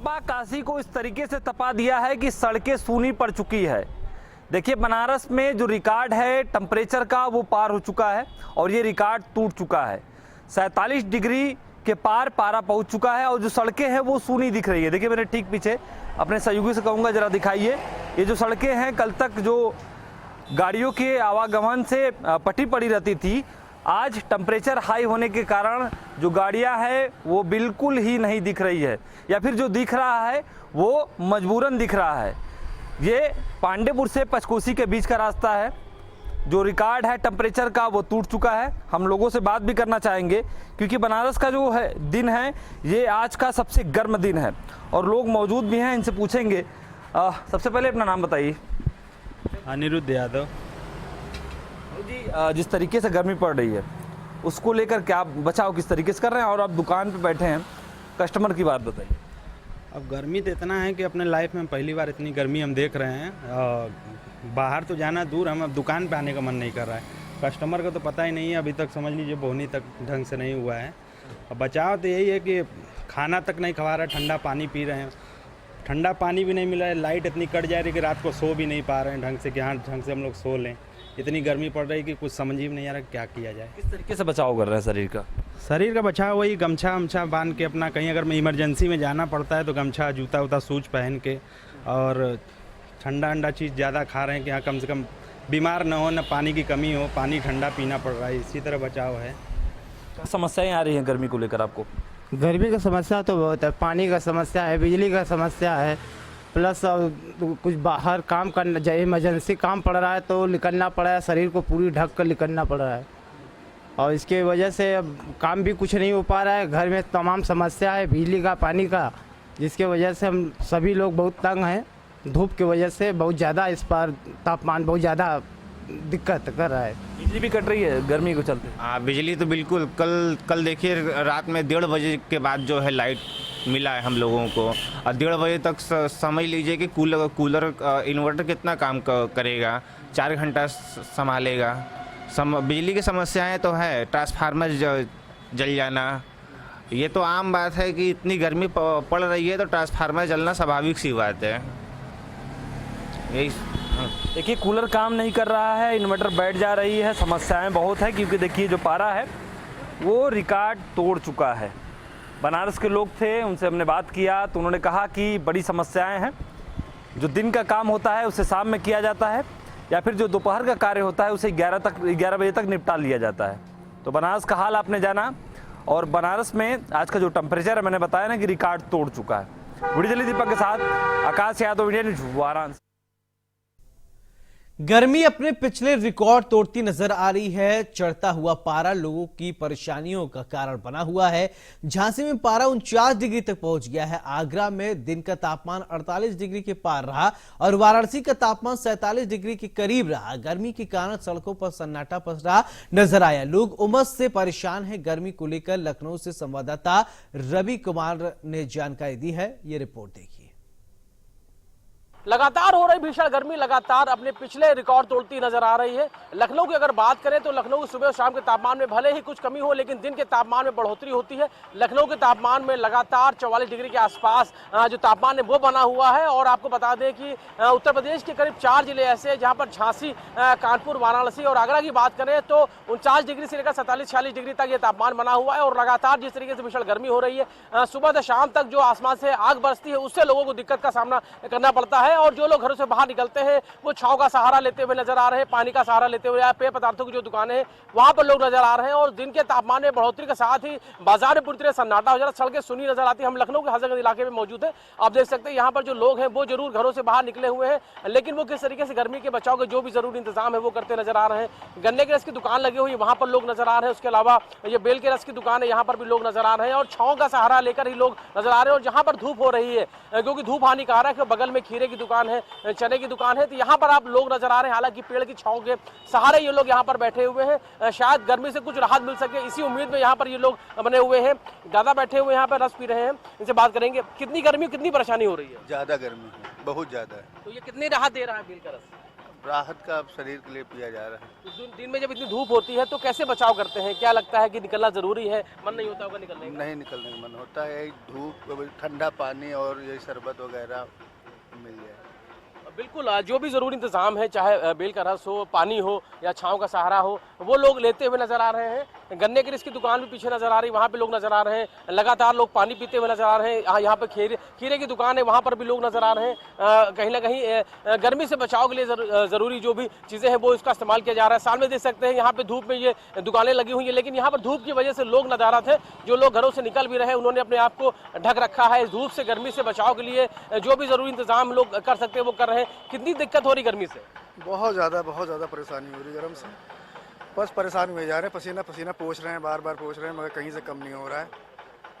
तपा काशी को इस तरीके से तपा दिया है कि सड़कें सूनी पड़ चुकी है। देखिए बनारस में जो रिकॉर्ड है टेम्परेचर का वो पार हो चुका है और ये रिकॉर्ड टूट चुका है। 47 डिग्री के पार पारा पहुंच चुका है और जो सड़कें हैं वो सूनी दिख रही है। देखिए मेरे ठीक पीछे अपने सहयोगी से कहूँगा जरा दिखाइए, ये जो सड़कें हैं कल तक जो गाड़ियों के आवागमन से पटी पड़ी रहती थी, आज टेम्परेचर हाई होने के कारण जो गाड़ियां हैं वो बिल्कुल ही नहीं दिख रही है, या फिर जो दिख रहा है वो मजबूरन दिख रहा है। ये पांडेपुर से पंचकोसी के बीच का रास्ता है। जो रिकॉर्ड है टेम्परेचर का वो टूट चुका है। हम लोगों से बात भी करना चाहेंगे क्योंकि बनारस का जो है दिन है ये आज का सबसे गर्म दिन है और लोग मौजूद भी हैं, इनसे पूछेंगे। सबसे पहले अपना नाम बताइए। अनिरुद्ध यादव जी, जिस तरीके से गर्मी पड़ रही है उसको लेकर क्या बचाव किस तरीके से कर रहे हैं, और आप दुकान पे बैठे हैं, कस्टमर की बात बताइए। अब गर्मी तो इतना है कि अपने लाइफ में पहली बार इतनी गर्मी हम देख रहे हैं। बाहर तो जाना दूर, हम अब दुकान पे आने का मन नहीं कर रहा है। कस्टमर का तो पता ही नहीं है, अभी तक समझ लीजिए बोहनी तक ढंग से नहीं हुआ है। अब बचाव तो यही है कि खाना तक नहीं खवा रहा, ठंडा पानी पी रहे हैं, ठंडा पानी भी नहीं मिल रहा है। लाइट इतनी कट जा रही है कि रात को सो भी नहीं पा रहे हैं ढंग से कि हाँ ढंग से हम लोग सो लें। इतनी गर्मी पड़ रही है कि कुछ समझ ही नहीं आ रहा क्या किया जाए। किस तरीके से बचाव कर रहे हैं शरीर का बचाव वही गमछा वमछा बांध के अपना, कहीं अगर मैं इमरजेंसी में जाना पड़ता है तो गमछा जूता वूता शूज पहन के, और ठंडा अंडा चीज़ ज़्यादा खा रहे हैं कि हाँ कम से कम बीमार ना हो, ना पानी की कमी हो, पानी ठंडा पीना पड़ रहा है। इसी तरह बचाव है। समस्याएं आ रही हैं गर्मी को लेकर आपको? गर्मी का समस्या तो बहुत है, पानी का समस्या है, बिजली का समस्या है, प्लस कुछ बाहर काम करना चाहिए, इमरजेंसी काम पड़ रहा है तो निकलना पड़ा है, शरीर को पूरी ढक कर निकलना पड़ रहा है और इसके वजह से अब काम भी कुछ नहीं हो पा रहा है। घर में तमाम समस्या है बिजली का, पानी का, जिसके वजह से हम सभी लोग बहुत तंग हैं। धूप की वजह से बहुत ज़्यादा इस बार तापमान बहुत ज़्यादा दिक्कत कर रहा है। बिजली भी कट रही है गर्मी को चलते? हाँ, बिजली तो बिल्कुल कल देखिए रात में 1:30 बजे के बाद जो है लाइट मिला है हम लोगों को, और 1:30 बजे तक समझ लीजिए कि कूलर इन्वर्टर कितना काम करेगा, 4 घंटा संभालेगा। बिजली की समस्याएं तो है, ट्रांसफार्मर जल जाना, ये तो आम बात है कि इतनी गर्मी पड़ रही है तो ट्रांसफार्मर जलना स्वाभाविक सी बात है। यही देखिए कूलर काम नहीं कर रहा है, इन्वर्टर बैठ जा रही है, समस्याएं बहुत है क्योंकि देखिए जो पारा है वो रिकॉर्ड तोड़ चुका है। बनारस के लोग थे, उनसे हमने बात किया तो उन्होंने कहा कि बड़ी समस्याएं हैं। जो दिन का काम होता है उसे शाम में किया जाता है, या फिर जो दोपहर का कार्य होता है उसे 11 बजे तक निपटा लिया जाता है। तो बनारस का हाल आपने जाना, और बनारस में आज का जो टेम्परेचर है मैंने बताया ना कि रिकॉर्ड तोड़ चुका है। वीडियो जल्दी दीपक के साथ आकाश यादव, इंडिया न्यूज़, वाराणसी। गर्मी अपने पिछले रिकॉर्ड तोड़ती नजर आ रही है। चढ़ता हुआ पारा लोगों की परेशानियों का कारण बना हुआ है। झांसी में पारा 49 डिग्री तक पहुंच गया है। आगरा में दिन का तापमान 48 डिग्री के पार रहा और वाराणसी का तापमान 47 डिग्री के करीब रहा। गर्मी के कारण सड़कों पर सन्नाटा पसरा नजर आया। लोग उमस से परेशान हैं। गर्मी को लेकर लखनऊ से संवाददाता रवि कुमार ने जानकारी दी है, ये रिपोर्ट देखिए। लगातार हो रही भीषण गर्मी लगातार अपने पिछले रिकॉर्ड तोड़ती नजर आ रही है। लखनऊ की अगर बात करें तो लखनऊ सुबह और शाम के तापमान में भले ही कुछ कमी हो, लेकिन दिन के तापमान में बढ़ोतरी होती है। लखनऊ के तापमान में लगातार 44 डिग्री के आसपास जो तापमान है वो बना हुआ है। और आपको बता दें कि उत्तर प्रदेश के करीब 4 जिले ऐसे हैं जहाँ पर झांसी, कानपुर, वाराणसी और आगरा की बात करें तो 49 डिग्री से लेकर 47-46 डिग्री तक ये तापमान बना हुआ है। और लगातार जिस तरीके से भीषण गर्मी हो रही है, सुबह से शाम तक जो आसमान से आग बरसती है उससे लोगों को दिक्कत का सामना करना पड़ता है। और जो लोग घरों से बाहर निकलते हैं वो छांव का सहारा लेते हुए नजर आ रहे हैं, पानी का सहारा लेते हुए, पेय पदार्थों की जो दुकानें हैं वहां पर लोग नजर आ रहे हैं। और दिन के तापमान में बढ़ोतरी के साथ ही बाजार में पूरी तरह सन्नाटा हो जा रहा है, सड़कें सुनी नजर आती है। हम लखनऊ के हजरतगंज इलाके में मौजूद है, आप देख सकते हैं यहाँ पर जो लोग हैं वो जरूर घरों से बाहर निकले हुए हैं, लेकिन वो किस तरीके से गर्मी के बचाव के जो भी जरूरी इंतजाम है वो करते नजर आ रहे हैं। गन्ने के रस की दुकान लगी हुई है, वहां पर लोग नजर आ रहे हैं। उसके अलावा ये बेल के रस की दुकान है, यहाँ पर भी लोग नजर आ रहे हैं। और छांव का सहारा लेकर ही लोग नजर आ रहे हैं। और जहाँ पर धूप हो रही है, क्योंकि धूप हानिकारक है, बगल में खीरे की दुकान है, चने की दुकान है, तो यहाँ पर आप लोग नजर आ रहे हैं। हालांकि पेड़ की छांव के सहारे ये लोग यहाँ पर बैठे हुए हैं, शायद गर्मी से कुछ राहत मिल सके इसी उम्मीद में यहाँ पर ये लोग बने हुए हैं। दादा बैठे हुए यहाँ पर रस पी रहे हैं, इनसे बात करेंगे। कितनी गर्मी, कितनी परेशानी हो रही है? ज्यादा गर्मी है, बहुत ज्यादा है। तो ये कितनी राहत दे रहा है बेल का रस? राहत का अब शरीर के लिए पिया जा रहा है। तो दिन में जब इतनी धूप होती है तो कैसे बचाव करते हैं? क्या लगता है कि निकलना जरूरी है? मन नहीं होता होगा निकलने का? नहीं निकलने का मन होता है, यही धूप, ठंडा पानी और यही शरबत वगैरह मिल जाए। बिल्कुल, जो भी ज़रूरी इंतज़ाम है, चाहे बेल का रस हो, पानी हो या छांव का सहारा हो, वो लोग लेते हुए नज़र आ रहे हैं। गन्ने की रस की दुकान भी पीछे नज़र आ रही है, वहाँ पे लोग नज़र आ रहे हैं। लगातार लोग पानी पीते हुए नज़र आ रहे हैं। यहाँ पे खीरे की दुकान है, वहाँ पर भी लोग नज़र आ रहे हैं। कहीं ना कहीं गर्मी से बचाव के लिए ज़रूरी जो भी चीज़ें हैं वो इसका इस्तेमाल किया जा रहा है। सामने देख सकते हैं यहाँ पे धूप में ये दुकानें लगी हुई हैं, लेकिन यहाँ पर धूप की वजह से लोग नदारत हैं। जो लोग घरों से निकल भी रहे हैं उन्होंने अपने आप को ढक रखा है। इस धूप से, गर्मी से बचाव के लिए जो भी ज़रूरी इंतजाम लोग कर सकते हैं वो कर रहे हैं। कितनी दिक्कत हो रही गर्मी से? बहुत ज़्यादा परेशानी हो रही है गर्म से। बस परेशान हुए जा रहे हैं, पसीना पसीना पोंछ रहे हैं, बार बार पोंछ रहे हैं, मगर कहीं से कम नहीं हो रहा है।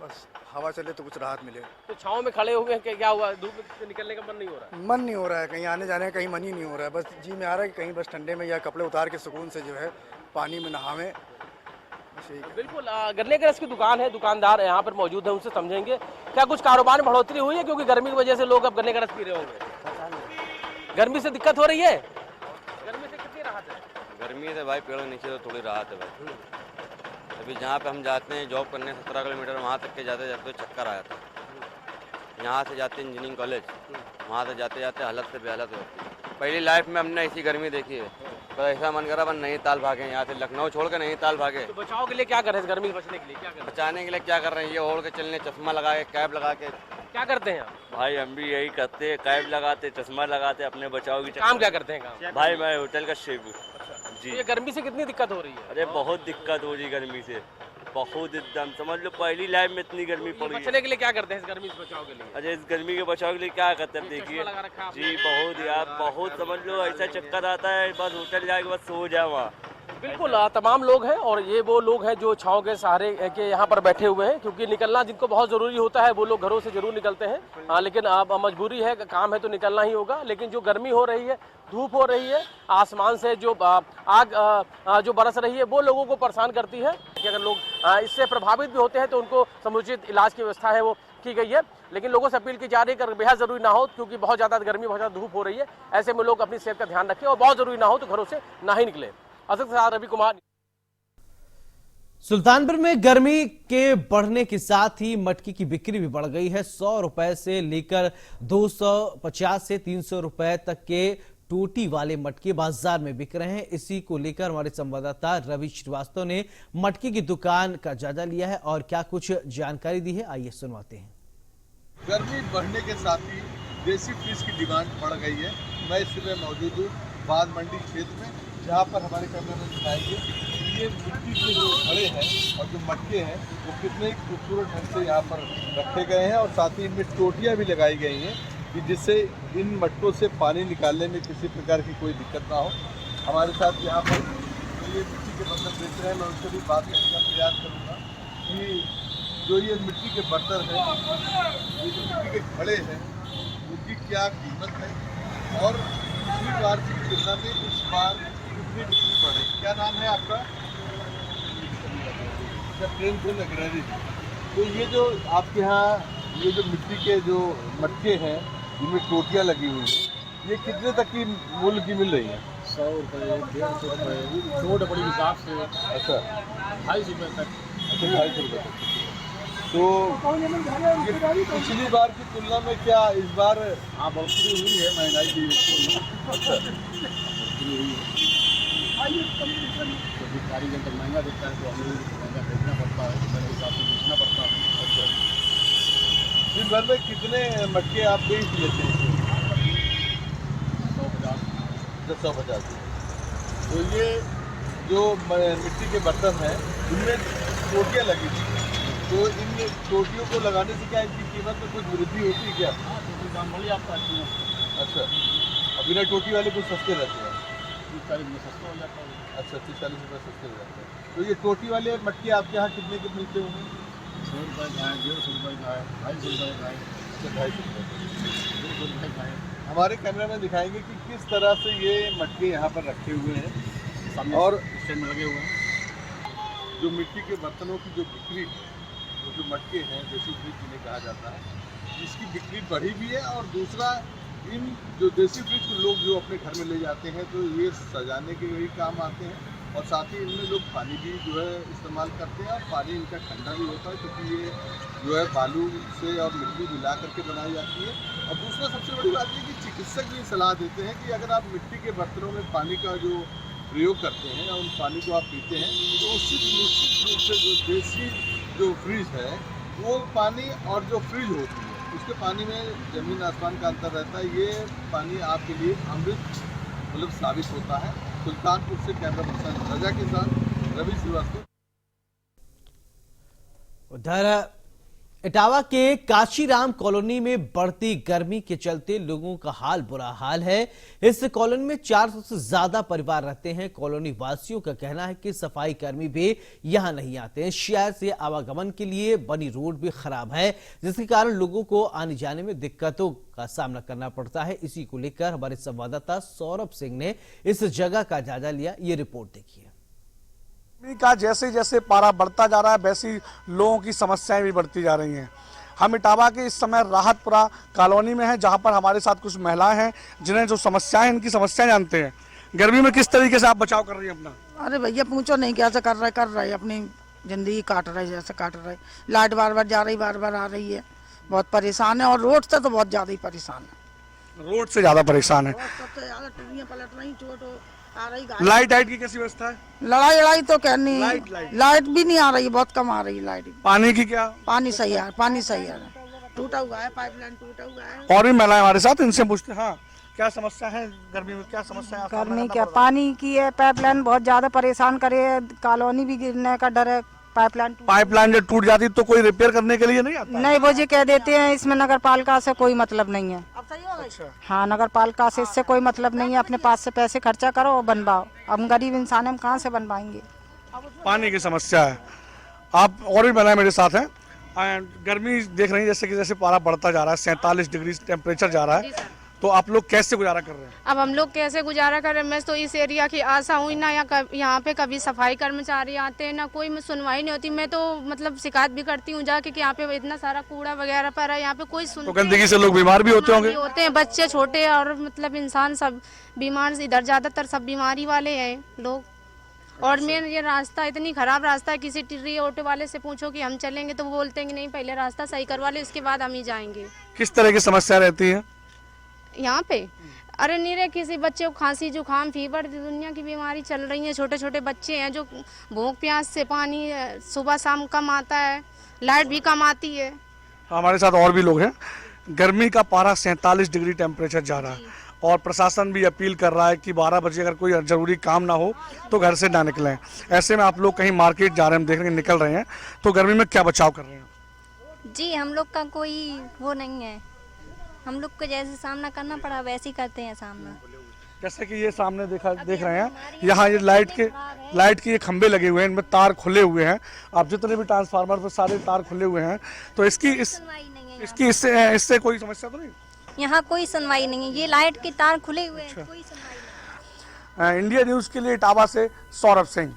बस हवा चले तो कुछ राहत मिले। तो छांव में खड़े हुए हैं, क्या हुआ? धूप से निकलने का मन नहीं हो रहा है? मन नहीं हो रहा है, कहीं आने जाने का कहीं मन ही नहीं हो रहा है। बस जी में आ रहा है कि कहीं बस ठंडे में या कपड़े उतार के सुकून से जो है पानी में नहावें। बिल्कुल, गन्ने के रस की दुकान है, दुकानदार यहाँ पर मौजूद है, उनसे समझेंगे क्या कुछ कारोबार में बढ़ोतरी हुई है, क्योंकि गर्मी की वजह से लोग अब गन्ने का रस पी रहे होंगे। गर्मी से दिक्कत हो रही है? गर्मी से कितनी राहत है? गर्मी से भाई पेड़ों नीचे तो थोड़ी राहत है भाई। अभी जहाँ पे हम जाते हैं जॉब करने 17 किलोमीटर, वहाँ तक के जाते जाते चक्कर आ जाता है। यहाँ से जाते हैं इंजीनियरिंग कॉलेज, वहाँ से जाते जाते हालत से बेहालत होती है। पहली लाइफ में हमने ऐसी गर्मी देखी है, तो ऐसा मन करा अपन नैनीताल भागे, यहाँ से लखनऊ छोड़ कर नैनीताल भागे। तो बचाव के लिए क्या कर रहे हैं? गर्मी से बचने के लिए क्या कर रहे हैं? बचाने के लिए क्या कर रहे हैं? ये ओढ़ के चलने, चश्मा लगा के, कैप लगा के। क्या करते हैं आप? भाई हम भी यही करते हैं, कैप लगाते, चश्मा लगाते, अपने बचाव की। काम क्या करते हैं? काम भाई मैं होटल का शेफ हूँ जी। तो ये गर्मी से कितनी दिक्कत हो रही है? अरे बहुत दिक्कत हो रही गर्मी से, बहुत एकदम समझ लो पहली लाइफ में इतनी गर्मी पड़ी है। बचने के लिए क्या करते हैं इस गर्मी से बचाव के लिए? अरे इस गर्मी के बचाव के लिए क्या करते हैं देखिए जी, बहुत यार बहुत समझ लो ऐसा चक्कर आता है, बस होटल जाके बस सो जाए वहाँ। बिल्कुल, तमाम लोग हैं और ये वो लोग हैं जो छांव के सहारे के यहाँ पर बैठे हुए हैं, क्योंकि निकलना जिनको बहुत ज़रूरी होता है वो लोग घरों से जरूर निकलते हैं। लेकिन अब मजबूरी है, काम है तो निकलना ही होगा। लेकिन जो गर्मी हो रही है, धूप हो रही है, आसमान से जो आग जो बरस रही है वो लोगों को परेशान करती है कि अगर लोग इससे प्रभावित भी होते हैं तो उनको समुचित इलाज की व्यवस्था है वो की गई है। लेकिन लोगों से अपील की जा रही है कि अगर बेहद ज़रूरी ना हो, क्योंकि बहुत ज़्यादा गर्मी, बहुत ज़्यादा धूप हो रही है, ऐसे में लोग अपनी सेहत का ध्यान रखें और बहुत ज़रूरी ना हो तो घरों से ना ही निकले। असद के साथ रवि कुमार। सुल्तानपुर में गर्मी के बढ़ने के साथ ही मटकी की बिक्री भी बढ़ गई है। 100 रुपए से लेकर 250 से 300 रुपए तक के टोटी वाले मटके बाजार में बिक रहे हैं। इसी को लेकर हमारे संवाददाता रवि श्रीवास्तव ने मटकी की दुकान का जायजा लिया है और क्या कुछ जानकारी दी है, आइए सुनवाते हैं। गर्मी बढ़ने के साथ ही देसी फिश की डिमांड बढ़ गई है। मैं इस समय मौजूद हूँ बाग मंडी क्षेत्र में, जहाँ पर हमारे कैमरे में दिखाएंगे ये मिट्टी के जो घड़े हैं और जो मटके हैं वो कितने खूबसूरत ढंग से यहाँ पर रखे गए हैं और साथ ही इनमें टोटियाँ भी लगाई गई हैं कि जिससे इन मटकों से पानी निकालने में किसी प्रकार की कोई दिक्कत ना हो। हमारे साथ यहाँ पर ये मिट्टी के बर्तन बेच रहे हैं, मैं उनसे भी बात करने का प्रयास करूँगा कि जो ये मिट्टी के बर्तन हैं, ये जो मिट्टी के घड़े हैं, उनकी क्या कीमत है और पिछली बार की तुलना में इस बार कितनी बिक्री बढ़ी। क्या नाम है आपका? प्रेमचंद अग्रणी। तो ये जो आपके यहाँ ये जो मिट्टी के जो मटके हैं जिनमें टोटियाँ लगी हुई हैं, ये कितने तक की मूल्य की मिल रही है? 100 रुपये, 150 रुपये, छोट बड़ी हिसाब से। अच्छा, 250 रुपये तक। अच्छा, 250 रुपये तक। तो ये पिछली बार की तुलना में क्या इस बार बढ़ोतरी हुई है? महंगाई की। अच्छा, बढ़ोतरी हुई है। क्योंकि कारीगर जब महंगा देता है तो हमें महंगा बेचना पड़ता है, तो मेरे हिसाब से बेचना पड़ता है। अच्छा, दिन भर में कितने मटके आप बेच लेते हैं? 150। 150। तो ये जो मिट्टी के बर्तन हैं इनमें टोटियाँ लगी थी, तो इन टोटियों को लगाने से क्या इनकी कीमत में कुछ वृद्धि होती है क्या? हाँ, टोटी दाम बढ़ जाता है। अच्छा, और बिना टोटी वाले कुछ सस्ते रहते हैं? 30-40 में सस्ता हो जाता है। अच्छा, 30-40 रुपये सस्ते हो जाते हैं। तो ये टोटी वाले मटके आपके यहाँ कितने के मिलते होंगे? 100 रुपये का है, 150 रुपये का है, 250 रुपये का है। अच्छा, 250 रुपये, 200 रुपये का है। हमारे कैमरा में दिखाएंगे कि किस तरह से ये मटके यहाँ पर रखे हुए हैं सामने और स्टैंड में लगे हुए हैं। जो मिट्टी के बर्तनों की जो बिक्री, वो जो मटके हैं देसी फ्रिज जिन्हें कहा जाता है, इसकी बिक्री बढ़ी भी है और दूसरा इन जो देसी फ्रिज को लोग जो अपने घर में ले जाते हैं तो ये सजाने के ही काम आते हैं, और साथ ही इनमें लोग पानी भी जो है इस्तेमाल करते हैं, और पानी इनका ठंडा भी होता है क्योंकि ये जो है बालू से और मिट्टी मिला करके बनाई जाती है। और दूसरा सबसे बड़ी बात ये कि चिकित्सक भी सलाह देते हैं कि अगर आप मिट्टी के बर्तनों में पानी का जो प्रयोग करते हैं या उन पानी को आप पीते हैं तो उससे निश्चित रूप से जो देसी जो फ्रिज है वो पानी और जो फ्रिज होती है उसके पानी में ज़मीन आसमान का अंतर रहता है। ये पानी आपके लिए अमृत मतलब साबित होता है। सुल्तानपुर से कैमरा पर्सन रजा के साथ रवि श्रीवास्तव। उधर इटावा के काशीराम कॉलोनी में बढ़ती गर्मी के चलते लोगों का हाल बुरा हाल है। इस कॉलोनी में 400 से ज्यादा परिवार रहते हैं। कॉलोनी वासियों का कहना है कि सफाई कर्मी भी यहां नहीं आते हैं। शहर से आवागमन के लिए बनी रोड भी खराब है, जिसके कारण लोगों को आने जाने में दिक्कतों का सामना करना पड़ता है। इसी को लेकर हमारे संवाददाता सौरभ सिंह ने इस जगह का जायजा लिया। ये रिपोर्ट देखिए। का जैसे जैसे पारा बढ़ता जा रहा है वैसी लोगों की समस्याएं भी बढ़ती जा रही हैं। हम इटावा के इस समय राहतपुरा कॉलोनी में हैं, जहां पर हमारे साथ कुछ महिलाएं हैं जिन्हें जो समस्याएं इनकी समस्याएं जानते हैं। गर्मी में किस तरीके से आप बचाव कर रही हैं अपना? अरे भैया पूछो नहीं, कैसे कर रहे अपनी जिंदगी काट रहे, जैसे काट रहे। लाइट बार बार जा रही, बार बार आ रही है, बहुत परेशान है। और रोड से तो बहुत ज्यादा ही परेशान है। रोड से ज्यादा परेशान है। सबसे ज्यादा टूटियां पलट रही, चोट आ रही। लाइट की कैसी व्यवस्था है? लड़ाई तो कहनी, लाइट भी नहीं आ रही, बहुत कम आ रही लाइट। पानी की क्या? पानी सही है, पानी सही है, टूटा हुआ है, पाइपलाइन टूटा हुआ है। और भी महिलाएं हमारे साथ, इनसे पूछते हैं हाँ क्या समस्या है गर्मी में, क्या समस्या है? गर्मी क्या, पानी की है। पाइपलाइन बहुत ज्यादा परेशान करे, कॉलोनी भी गिरने का डर है। पाइपलाइन जब टूट जाती तो कोई रिपेयर करने के लिए नहीं आता? नहीं, वो जी कह देते हैं इसमें नगर पालिका से कोई मतलब नहीं है। अच्छा। हाँ, नगर पालिका से इससे कोई मतलब नहीं है। अपने पास से पैसे खर्चा करो और बनवाओ। हम गरीब इंसान हम कहाँ से बनवाएंगे? पानी की समस्या है। आप और भी महिलाएं मेरे साथ हैं। गर्मी देख रही हैं जैसे पारा बढ़ता जा रहा है, 47 डिग्री टेम्परेचर जा रहा है, तो आप लोग कैसे गुजारा कर रहे हैं? अब हम लोग कैसे गुजारा कर रहे हैं? मैं तो इस एरिया की आशा हुई ना, यहाँ पे कभी सफाई कर्मचारी आते हैं ना, कोई सुनवाई नहीं होती। मैं तो मतलब शिकायत भी करती हूँ जाके कि यहाँ पे इतना सारा कूड़ा वगैरह पड़ा है, यहाँ पे कोई सुन। तो गंदगी से लोग बीमार भी होते होंगे? होते हैं, बच्चे छोटे और मतलब इंसान सब बीमार। इधर ज्यादातर सब बीमारी वाले हैं लोग। और मेन ये रास्ता इतनी खराब रास्ता है, किसी टिर्री ऑटो वाले से पूछो कि हम चलेंगे तो वो बोलते हैं कि नहीं, पहले रास्ता सही करवा ले, उसके बाद हम ही जाएंगे। किस तरह की समस्या रहती है यहाँ पे? अरे नीरे किसी बच्चे को खांसी जुकाम फीवर दुनिया की बीमारी चल रही है। छोटे छोटे बच्चे हैं जो भूख प्यास से पानी सुबह शाम कम आता है, लाइट भी कम आती है। हमारे साथ और भी लोग हैं। गर्मी का पारा 47 डिग्री टेम्परेचर जा रहा है और प्रशासन भी अपील कर रहा है कि 12 बजे अगर कोई जरूरी काम ना हो तो घर से ना निकलें। ऐसे में आप लोग कहीं मार्केट जा रहे हैं, देख रहे हैं निकल रहे हैं, तो गर्मी में क्या बचाव कर रहे हैं? जी हम लोग का कोई वो नहीं है, हम लोग को जैसे सामना करना पड़ा वैसे ही करते हैं सामना। जैसे कि ये सामने देख रहे हैं, यहाँ ये लाइट के ये खंबे लगे हुए हैं, इनमें तार खुले हुए हैं। आप जितने भी ट्रांसफार्मर पर सारे तार खुले हुए हैं, तो इससे कोई समस्या तो नहीं? यहाँ कोई सुनवाई नहीं है, ये लाइट के तार खुले हुए हैं, कोई सुनवाई नहीं। इंडिया न्यूज के लिए इटावा से सौरभ सिंह।